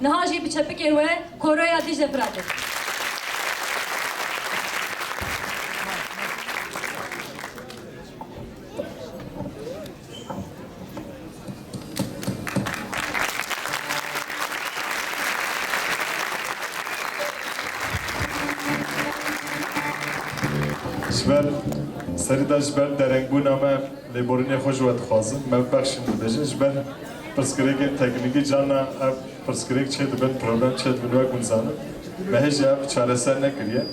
نهاجي بتشبك الوه كوريا ديجا فراتك جبل سريدا جبل درنگبونا ما لبورني خوش وقت خازم ما بخشم بجن جبل پرسکریک تکنیکی جانا اب پرسکریک چه دبن پروبلم چه دبن وقت منزانه ما هیچ اب چاره سر نکریه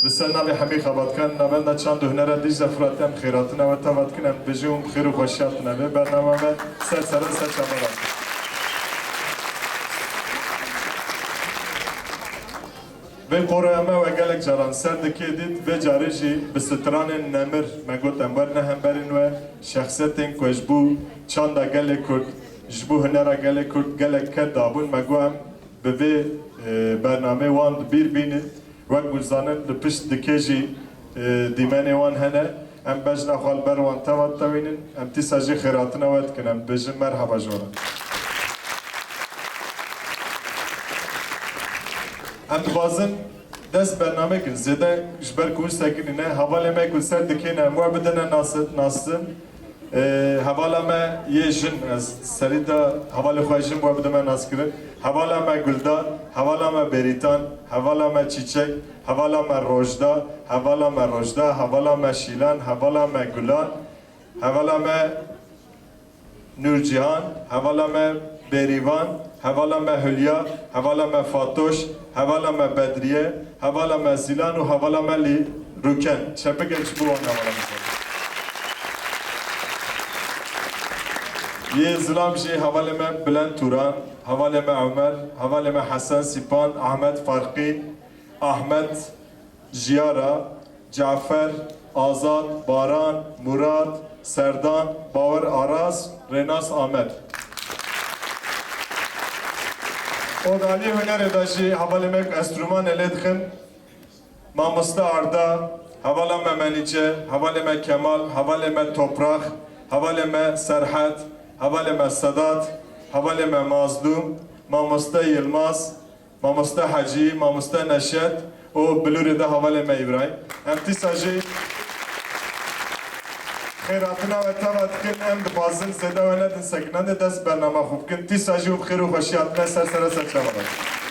لسه نبی همی خبرت کن نبند چند هنر دیج زفراتم خیراتنا و تابت کنم بجوم خیر و خوشیات نبی برنامه سر چمران و قرآن و گلک جران سر دکیدید و جاریجی بستران نمر مگوت انبار نه همبرین و شخصیتین کوچبو چند گلک کرد جبو هنر گلک کرد گلک کرد دابون مگوام به برنامه وان بیر بینید وقت گذانن لپشت دکیجی دیمانی وان هنه ام بجنا خال بروان توات توینن ام تیساجی خیراتنا وید کنم بجن مرحبا جورا ام بازن دست برنامه کن زیده جبر کل سکنی نه حواله ما کل سر دکینه مو بدن ناسم حواله ما یه جن از سریدا حواله خواهشم مو بدن ناس کرد حواله ما گلدار حواله ما بریتان حواله ما چیچک حواله ما روجدا حواله ما شیلان حواله ما گلان حواله ما نورجهان حواله ما بریوان حوالا ما هلیا حوالا ما فاتوش حوالا ما بدریه حوالا ما زیلان و حوالا ما لی روکن چپه گلچ بوان حوالا میزن یه زلام جی حوالا ما بلند توران حوالا ما عمر حوالا ما حسن سیپان احمد فرقی احمد جیارا جعفر آزاد باران مراد سردان باور آراز رناس آمد Odali hüner edaşı havalemek enstrüman eledkin Mamusta Arda, havaleme Menice, havaleme Kemal, havaleme Toprak, havaleme Serhat, havaleme Sadat, havaleme Mazlum, Mamusta Yılmaz, Mamusta Hacı, Mamusta Neşet, o Bluri'de havaleme İbrahim. Emtisacı خیراتنا و تابت کن ام دبازن زده و ندن سکنند دست برنامه خوب کن تی ساجی و بخیر و خوشیات نه سر چمرد